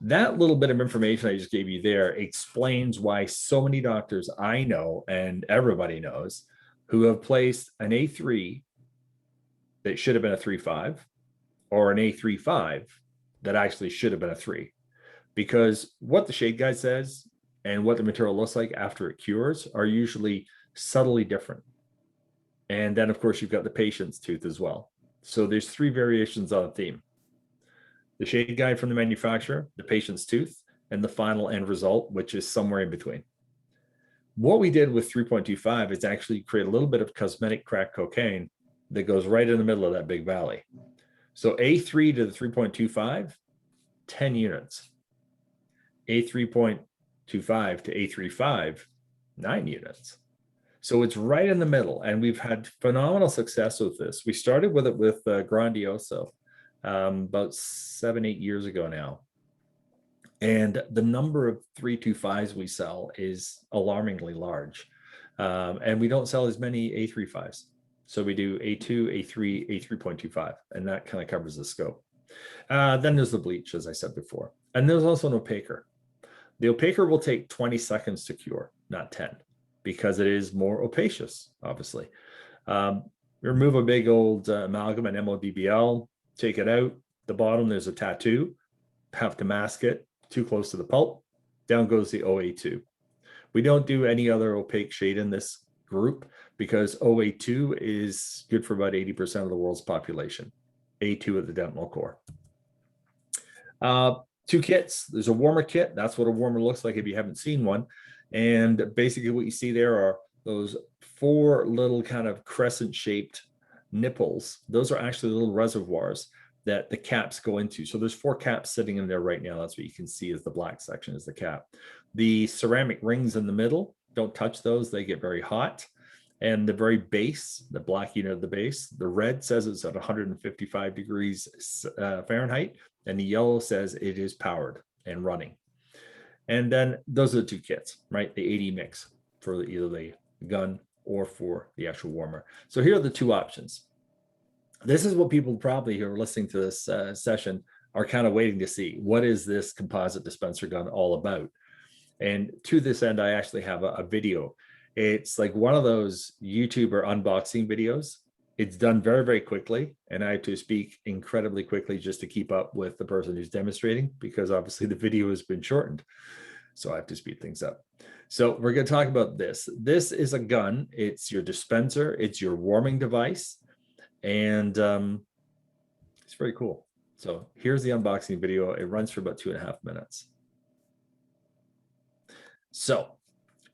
That little bit of information I just gave you there explains why so many doctors I know, and everybody knows, who have placed an A3 that should have been a 3.5, or an A3.5 that actually should have been a 3. Because what the shade guide says and what the material looks like after it cures are usually subtly different. And then, of course, you've got the patient's tooth as well. So there's 3 variations on a theme: the shade guide from the manufacturer, the patient's tooth, and the final end result, which is somewhere in between. What we did with 3.25 is actually create a little bit of cosmetic crack cocaine that goes right in the middle of that big valley. So A3 to the 3.25, 10 units. A3.25 to A3.5, 9 units. So it's right in the middle, and we've had phenomenal success with this. We started with it with Grandioso about 7-8 years ago now. And the number of 3.25s we sell is alarmingly large. And we don't sell as many A3.5s. So we do A2, A3, A3.25, and that kind of covers the scope. Then there's the bleach, as I said before. And there's also an opaquer. The opaquer will take 20 seconds to cure, not 10, because it is more opacious, obviously. Remove a big old amalgam and MODBL, take it out. The bottom, there's a tattoo. Have to mask it, too close to the pulp. Down goes the OA2. We don't do any other opaque shade in this group because OA2 is good for about 80% of the world's population. A2 at the dental core. 2 kits. There's a warmer kit. That's what a warmer looks like if you haven't seen one. And basically what you see there are those 4 little kind of crescent shaped nipples. Those are actually little reservoirs that the caps go into. So there's 4 caps sitting in there right now. That's what you can see as the black section is the cap. The ceramic rings in the middle, don't touch those. They get very hot. And the very base, the black unit of the base, the red says it's at 155 degrees Fahrenheit, and the yellow says it is powered and running. And then those are the two kits, right? The 80 mix for either the gun or for the actual warmer. So here are the two options. This is what people probably who are listening to this session are kind of waiting to see. What is this composite dispenser gun all about? And to this end, I actually have a video. It's like one of those YouTuber unboxing videos. It's done very, very quickly. And I have to speak incredibly quickly just to keep up with the person who's demonstrating, because obviously the video has been shortened. So I have to speed things up. So we're going to talk about this. This is a gun. It's your dispenser. It's your warming device. And it's very cool. So here's the unboxing video. It runs for about 2.5 minutes. So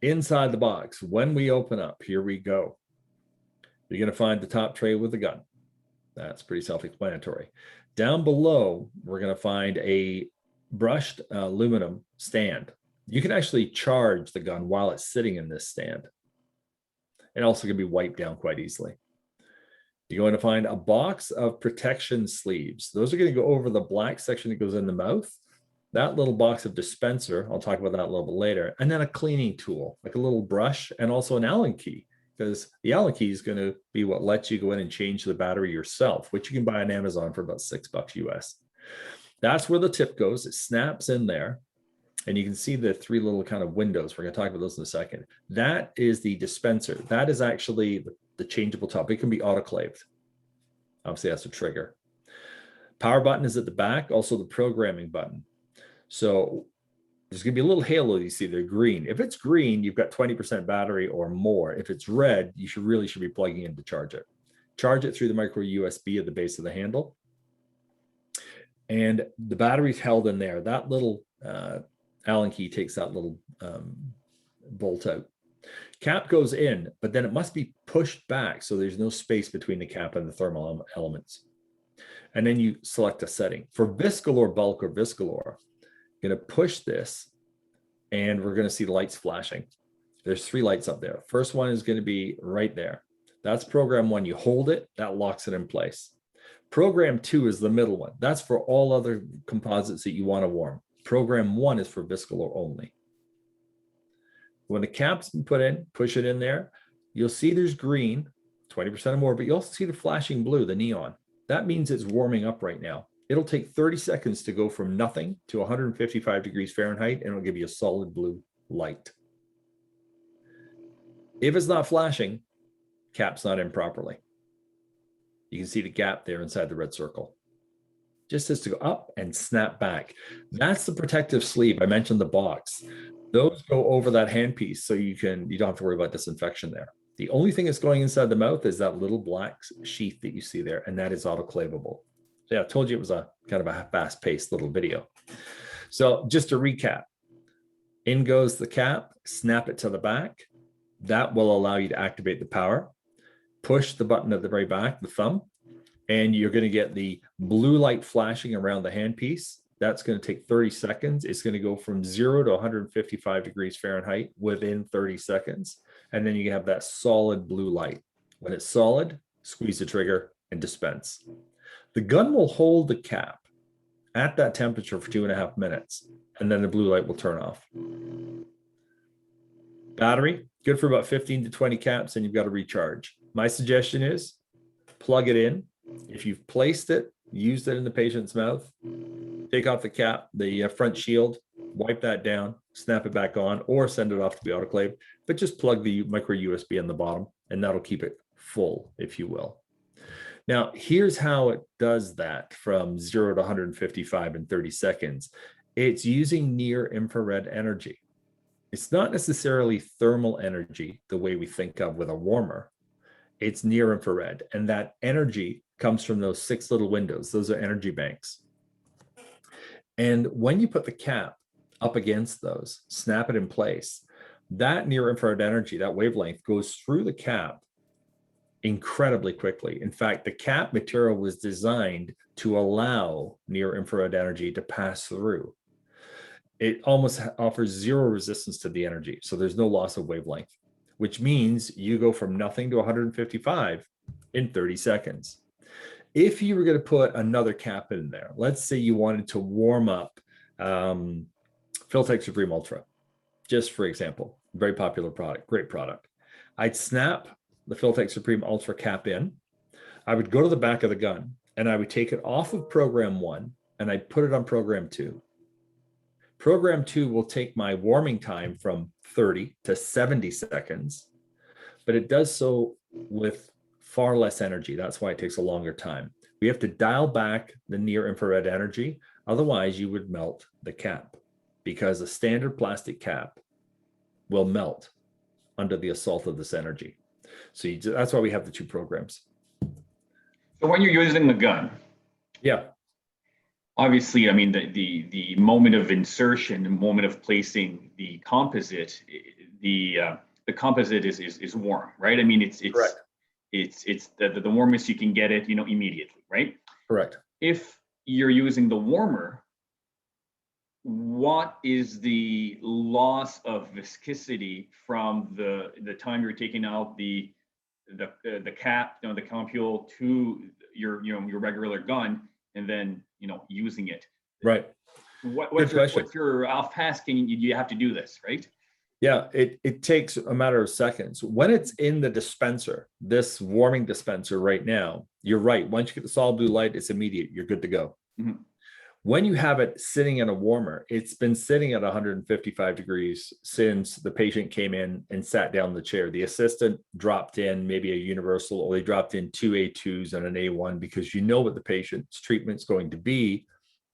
inside the box, when we open up, here we go. You're going to find the top tray with the gun. That's pretty self-explanatory. Down below, we're going to find a brushed aluminum stand. You can actually charge the gun while it's sitting in this stand. It also can be wiped down quite easily. You're going to find a box of protection sleeves. Those are going to go over the black section that goes in the mouth. That little box of dispenser, I'll talk about that a little bit later. And then a cleaning tool, like a little brush, and also an Allen key, because the Allen key is going to be what lets you go in and change the battery yourself, which you can buy on Amazon for about $6 US. That's where the tip goes. It snaps in there. And you can see the three little kind of windows. We're going to talk about those in a second. That is the dispenser. That is actually the changeable top. It can be autoclaved. Obviously, that's a trigger. Power button is at the back, also the programming button. So there's going to be a little halo you see there, green. If it's green, you've got 20% battery or more. If it's red, you should be plugging in to charge it. Charge it through the micro USB at the base of the handle. And the battery's held in there. That little Allen key takes that little bolt out. Cap goes in, but then it must be pushed back so there's no space between the cap and the thermal elements. And then you select a setting. For VisCalor bulk or VisCalor, you're going to push this, and we're going to see the lights flashing. There's 3 lights up there. First one is going to be right there. That's program 1. You hold it, that locks it in place. Program 2 is the middle one. That's for all other composites that you want to warm. Program 1 is for VisCalor only. When the cap's been put in, push it in there, you'll see there's green, 20% or more, but you also see the flashing blue, the neon. That means it's warming up right now. It'll take 30 seconds to go from nothing to 155 degrees Fahrenheit, and it'll give you a solid blue light. If it's not flashing, cap's not in properly. You can see the gap there inside the red circle. Just has to go up and snap back. That's the protective sleeve. I mentioned the box. Those go over that handpiece, so you don't have to worry about disinfection there. The only thing that's going inside the mouth is that little black sheath that you see there, and that is autoclavable. So yeah, I told you it was a kind of a fast-paced little video. So just to recap, in goes the cap, snap it to the back. That will allow you to activate the power. Push the button at the very back, the thumb, and you're going to get the blue light flashing around the handpiece. That's going to take 30 seconds. It's going to go from 0 to 155 degrees Fahrenheit within 30 seconds. And then you have that solid blue light. When it's solid, squeeze the trigger and dispense. The gun will hold the cap at that temperature for 2.5 minutes, and then the blue light will turn off. Battery, good for about 15 to 20 caps, and you've got to recharge. My suggestion is plug it in. If you've placed it, used it in the patient's mouth, take off the cap, the front shield, wipe that down, snap it back on, or send it off to be autoclaved, but just plug the micro USB in the bottom, and that'll keep it full, if you will. Now, here's how it does that from 0 to 155 in 30 seconds. It's using near infrared energy. It's not necessarily thermal energy the way we think of with a warmer. It's near infrared, and that energy comes from those 6 little windows. Those are energy banks. And when you put the cap up against those, snap it in place, that near infrared energy, that wavelength, goes through the cap incredibly quickly. In fact, the cap material was designed to allow near infrared energy to pass through. It almost offers 0 resistance to the energy, so there's no loss of wavelength, which means you go from nothing to 155 in 30 seconds. If you were going to put another cap in there, let's say you wanted to warm up Filtech Supreme Ultra, just for example, very popular product, great product. I'd snap the Filtech Supreme Ultra cap in. I would go to the back of the gun and I would take it off of program 1 and I'd put it on program 2. Program 2 will take my warming time from 30 to 70 seconds, but it does so with far less energy. That's why it takes a longer time. We have to dial back the near infrared energy. Otherwise, you would melt the cap, because a standard plastic cap will melt under the assault of this energy. So that's why we have the 2 programs. So when you're using the gun, yeah, obviously, I mean, the moment of insertion, the moment of placing the composite, the composite is warm, right? I mean, it's correct. It's the warmest you can get it, immediately, right? Correct. If you're using the warmer, what is the loss of viscosity from the time you're taking out the cap, the compule to your regular gun, and then using it? Right. What's your off pass? You have to do this, right? Yeah, it takes a matter of seconds. When it's in the dispenser, this warming dispenser right now, you're right. Once you get the solid blue light, it's immediate. You're good to go. Mm-hmm. When you have it sitting in a warmer, it's been sitting at 155 degrees since the patient came in and sat down in the chair. The assistant dropped in maybe a universal, or they dropped in 2 A2s and an A1, because you know what the patient's treatment's going to be,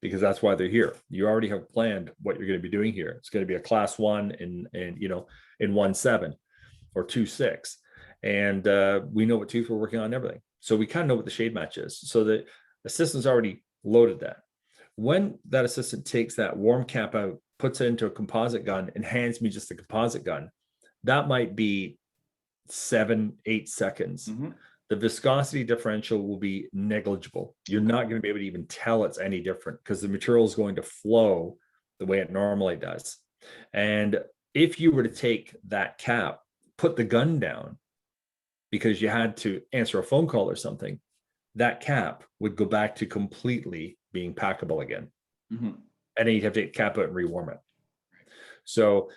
because that's why they're here. You already have planned what you're going to be doing here. It's going to be a class 1 in 1.7 or 2.6. And we know what tooth we're working on and everything. So we kind of know what the shade match is. So the assistant's already loaded that. When that assistant takes that warm cap out, puts it into a composite gun, and hands me just a composite gun, that might be 7-8 seconds. Mm-hmm. The viscosity differential will be negligible. You're not going to be able to even tell it's any different, because the material is going to flow the way it normally does. And if you were to take that cap, put the gun down because you had to answer a phone call or something, that cap would go back to completely being packable again. Mm-hmm. And then you'd have to take cap out and rewarm it. So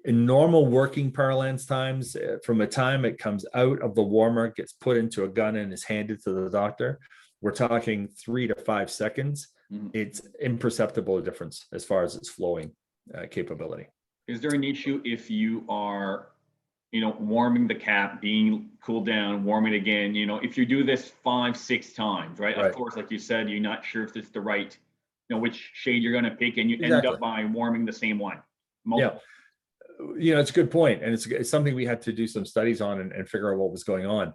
in normal working parlance times, from the time it comes out of the warmer, gets put into a gun and is handed to the doctor, we're talking 3 to 5 seconds. Mm-hmm. It's imperceptible difference as far as its flowing capability. Is there an issue if you are warming the cap, being cooled down, warming again, if you do this 5-6 times, right? Of course, like you said, you're not sure if it's the right, which shade you're going to pick, and you end up by warming the same one. Multiple. Yeah. It's a good point. And it's something we had to do some studies on and figure out what was going on.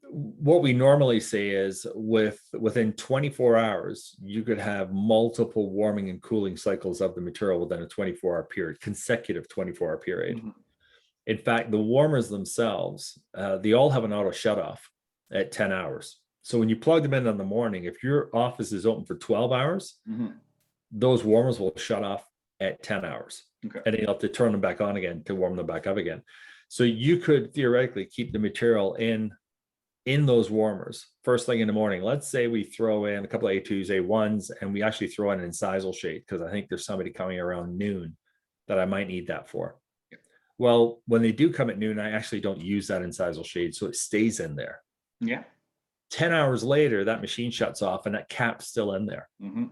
What we normally say is within 24 hours, you could have multiple warming and cooling cycles of the material within a 24-hour period, consecutive 24-hour period. Mm-hmm. In fact, the warmers themselves, they all have an auto shutoff at 10 hours. So when you plug them in the morning, if your office is open for 12 hours, mm-hmm. those warmers will shut off at 10 hours. Okay. And then you'll have to turn them back on again to warm them back up again. So you could theoretically keep the material in those warmers first thing in the morning. Let's say we throw in a couple of A2s, A1s, and we actually throw in an incisal shade, because I think there's somebody coming around noon that I might need that for. Well, when they do come at noon, I actually don't use that incisal shade, so it stays in there. Yeah. 10 hours later, that machine shuts off and that cap's still in there. Mm-hmm.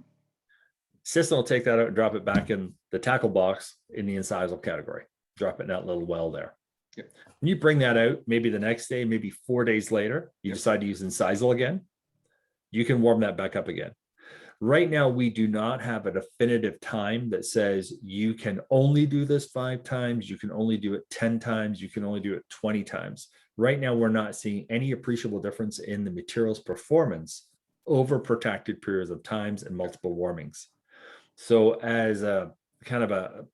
System will take that out and drop it back in the tackle box in the incisal category. Drop it in that little well there. Yep. When you bring that out, maybe the next day, maybe 4 days later, you decide to use incisal again, you can warm that back up again. Right now, we do not have a definitive time that says you can only do this 5 times, you can only do it 10 times, you can only do it 20 times. Right now, we're not seeing any appreciable difference in the material's performance over protracted periods of times and multiple warmings. So as a kind of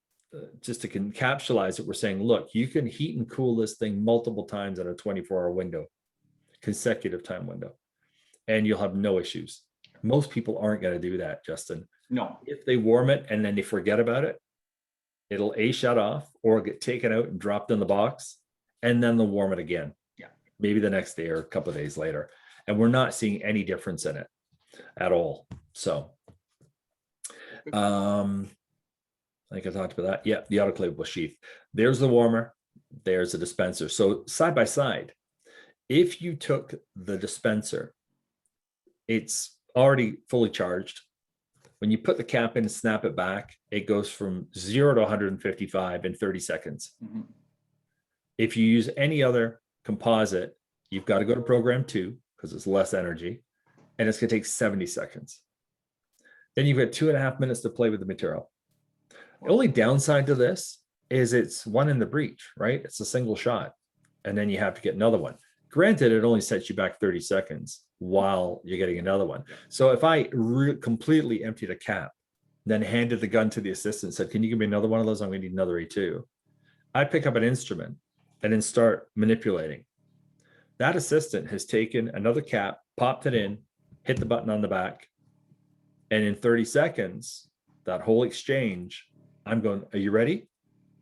just to encapsulate it, we're saying, look, you can heat and cool this thing multiple times in a 24-hour window, consecutive time window, and you'll have no issues. Most people aren't going to do that, Justin. No. If they warm it and then they forget about it, it'll shut off or get taken out and dropped in the box, and then they'll warm it again. Yeah. Maybe the next day or a couple of days later. And we're not seeing any difference in it at all. So I think I talked about that. Yeah, the autoclavable sheath. There's the warmer, there's the dispenser. So side by side, if you took the dispenser, it's already fully charged. When you put the cap in and snap it back, it goes from 0 to 155 in 30 seconds. Mm-hmm. If you use any other composite, you've got to go to program 2 because it's less energy, and it's going to take 70 seconds. Then you've got 2.5 minutes to play with the material. The only downside to this is it's one in the breech, right? It's a single shot, and then you have to get another one. Granted, it only sets you back 30 seconds while you're getting another one. So if I completely emptied a cap, then handed the gun to the assistant and said, can you give me another one of those? I'm going to need another A2. I pick up an instrument and then start manipulating. That assistant has taken another cap, popped it in, hit the button on the back, and in 30 seconds, that whole exchange, I'm going, are you ready?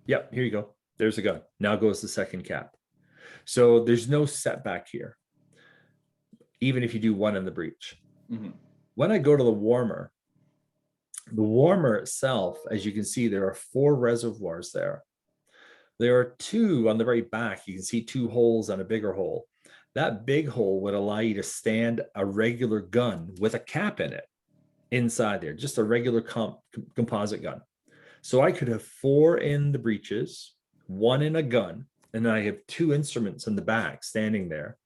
Yep, here you go. There's the gun. Now goes the second cap. So there's no setback here, even if you do one in the breech. Mm-hmm. When I go to the warmer itself, as you can see, there are 4 reservoirs there. There are 2 on the very back. You can see 2 holes and a bigger hole. That big hole would allow you to stand a regular gun with a cap in it inside there, just a regular composite gun. So I could have 4 in the breeches, 1 in a gun, and then I have 2 instruments in the back standing there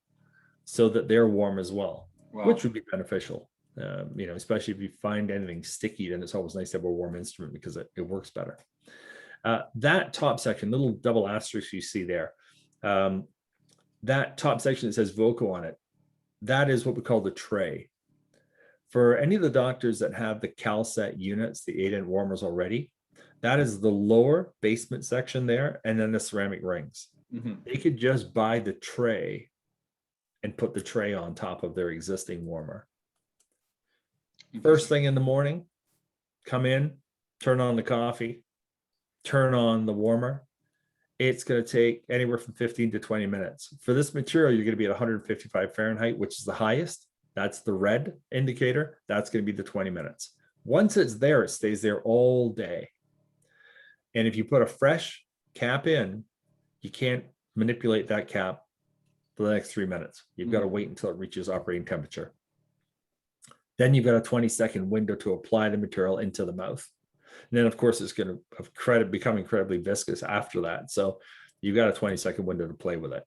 so that they're warm as well, which would be beneficial. Especially if you find anything sticky, then it's always nice to have a warm instrument because it works better. That top section, little double asterisk you see there, that top section that says Voco on it, that is what we call the tray. For any of the doctors that have the CalSet units, the 8-inch warmers already, that is the lower basement section there, and then the ceramic rings. Mm-hmm. They could just buy the tray and put the tray on top of their existing warmer. First thing in the morning, come in, turn on the coffee, turn on the warmer. It's going to take anywhere from 15 to 20 minutes. For this material, you're going to be at 155 Fahrenheit, which is the highest. That's the red indicator. That's going to be the 20 minutes. Once it's there, it stays there all day. And if you put a fresh cap in, you can't manipulate that cap for the next 3 minutes. You've got to wait until it reaches operating temperature. Then you've got a 20-second window to apply the material into the mouth. And then, of course, it's going to become incredibly viscous after that. So you've got a 20-second window to play with it.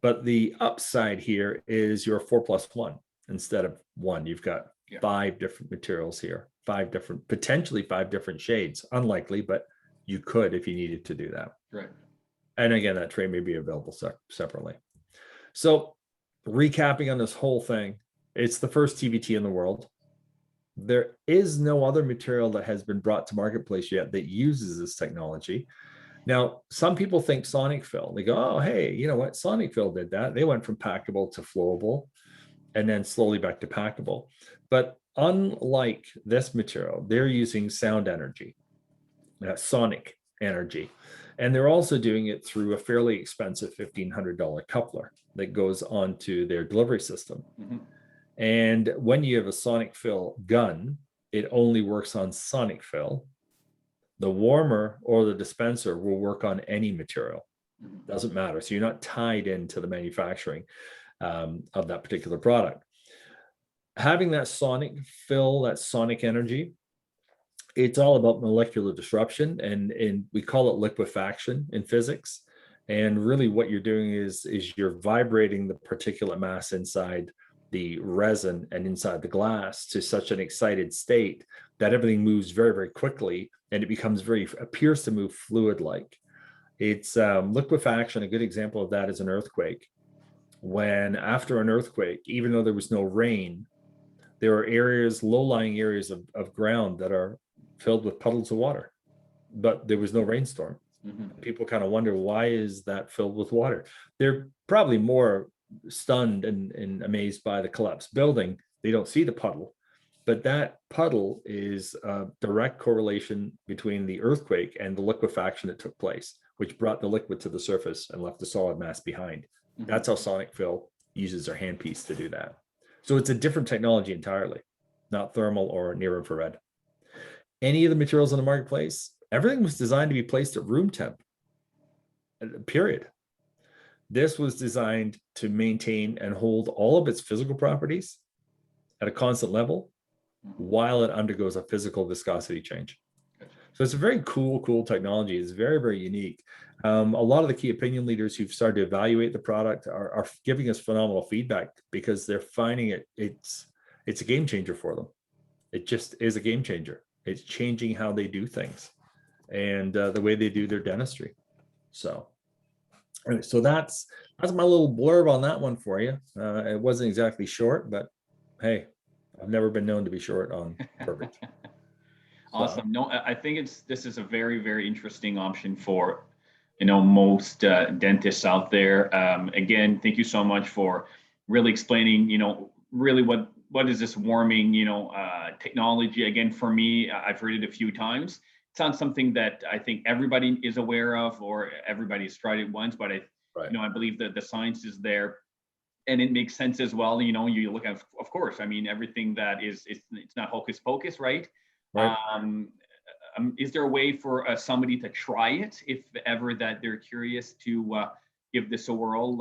But the upside here is your 4+1 instead of 1. You've got 5 different materials here, potentially 5 different shades. Unlikely, but you could if you needed to do that. Right. And again, that tray may be available separately. So recapping on this whole thing, it's the first TVT in the world. There is no other material that has been brought to marketplace yet that uses this technology. Now, some people think sonic fill. They go, oh, hey, you know what? Sonic fill did that. They went from packable to flowable and then slowly back to packable. But unlike this material, they're using sound energy, sonic energy. And they're also doing it through a fairly expensive $1,500 coupler that goes onto their delivery system. Mm-hmm. And when you have a sonic fill gun, it only works on sonic fill. The warmer or the dispenser will work on any material. Doesn't matter. So you're not tied into the manufacturing of that particular product. Having that sonic fill, that sonic energy, it's all about molecular disruption, and we call it liquefaction in physics. And really what you're doing is you're vibrating the particulate mass inside the resin and inside the glass to such an excited state that everything moves very, very quickly, and it appears to move fluid-like. It's liquefaction. A good example of that is an earthquake. When after an earthquake, even though there was no rain, there are areas, low-lying areas of ground that are filled with puddles of water, but there was no rainstorm. Mm-hmm. People kind of wonder, why is that filled with water? They're probably more stunned and amazed by the collapsed building. They don't see the puddle, but that puddle is a direct correlation between the earthquake and the liquefaction that took place, which brought the liquid to the surface and left the solid mass behind. That's how Sonic Fill uses their handpiece to do that. So it's a different technology entirely, not thermal or near infrared. Any of the materials in the marketplace, everything was designed to be placed at room temp, period. This was designed to maintain and hold all of its physical properties at a constant level while it undergoes a physical viscosity change. So it's a very cool technology. It's very, very unique. A lot of the key opinion leaders who've started to evaluate the product are giving us phenomenal feedback because they're finding it's a game changer for them. It just is a game changer. It's changing how they do things and the way they do their dentistry. So that's my little blurb on that one for you. It wasn't exactly short, but hey, I've never been known to be short on perfect. Awesome. No, I think this is a very, very interesting option for, most dentists out there. Again, thank you so much for really explaining, really what is this warming, technology. Again, for me, I've heard it a few times. It's not something that I think everybody is aware of or everybody's tried it once, but I believe that the science is there. And it makes sense as well. You look at, of course, I mean, everything that it's not hocus pocus, right? Right. Is there a way for somebody to try it if ever that they're curious to give this a whirl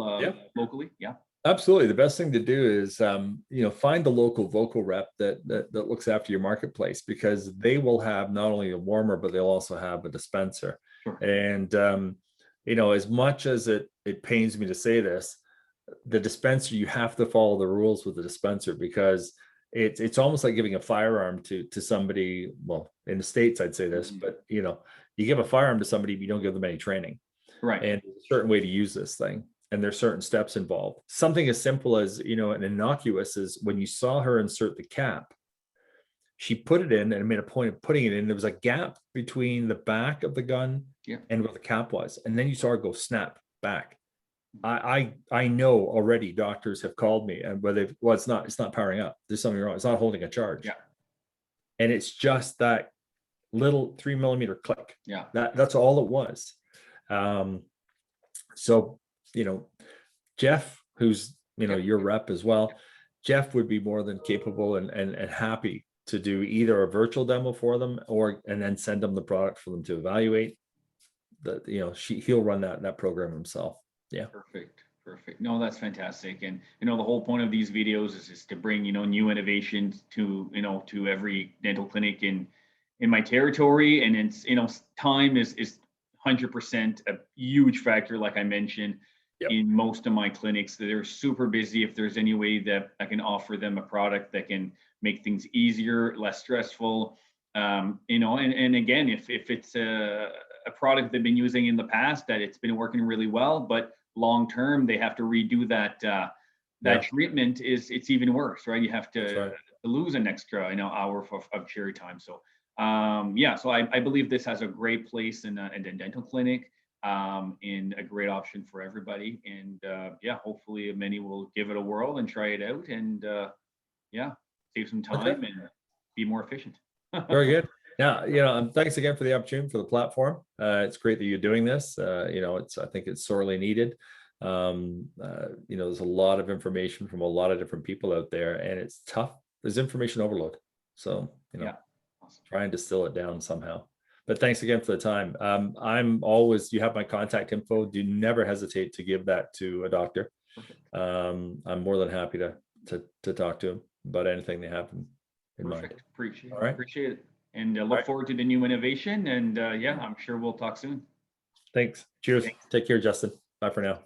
locally? Yeah. Absolutely. The best thing to do is, find the local Voco rep that looks after your marketplace, because they will have not only a warmer, but they'll also have a dispenser. Sure. And, as much as it pains me to say this, the dispenser, you have to follow the rules with the dispenser, because it's almost like giving a firearm to somebody. Well, in the States, I'd say this, but you give a firearm to somebody, but you don't give them any training. Right. And there's a certain way to use this thing. And there's certain steps involved. Something as simple as, an innocuous is when you saw her insert the cap, she put it in and made a point of putting it in. There was a gap between the back of the gun and where the cap was. And then you saw her go snap back. I know already doctors have called me and it's not powering up. There's something wrong. It's not holding a charge. Yeah. And it's just that little 3 millimeter click. Yeah. That's all it was. So, Jeff, who's, your rep as well, Jeff would be more than capable and happy to do either a virtual demo for them and then send them the product for them to evaluate. He'll run that program himself. Yeah. Perfect. No, that's fantastic. And, the whole point of these videos is to bring, new innovations to, to every dental clinic in my territory. And it's, time is 100% a huge factor, like I mentioned. Yep. In most of my clinics, they're super busy. If there's any way that I can offer them a product that can make things easier, less stressful, and again, if it's a product they've been using in the past that it's been working really well, but long term they have to redo that treatment, it's even worse, right? You have to lose an extra hour of cherry time. So so I believe this has a great place in a dental clinic, and a great option for everybody. And hopefully many will give it a whirl and try it out, and save some time and be more efficient. Very good. Yeah, thanks again for the opportunity, for the platform. It's great that you're doing this. I think it's sorely needed. There's a lot of information from a lot of different people out there, and it's tough. There's information overload. So, awesome. Try and distill it down somehow. But thanks again for the time. You have my contact info. Do never hesitate to give that to a doctor. I'm more than happy to talk to them about anything they have in mind. Appreciate it. And look forward to the new innovation. And I'm sure we'll talk soon. Thanks. Cheers. Take care, Justin. Bye for now.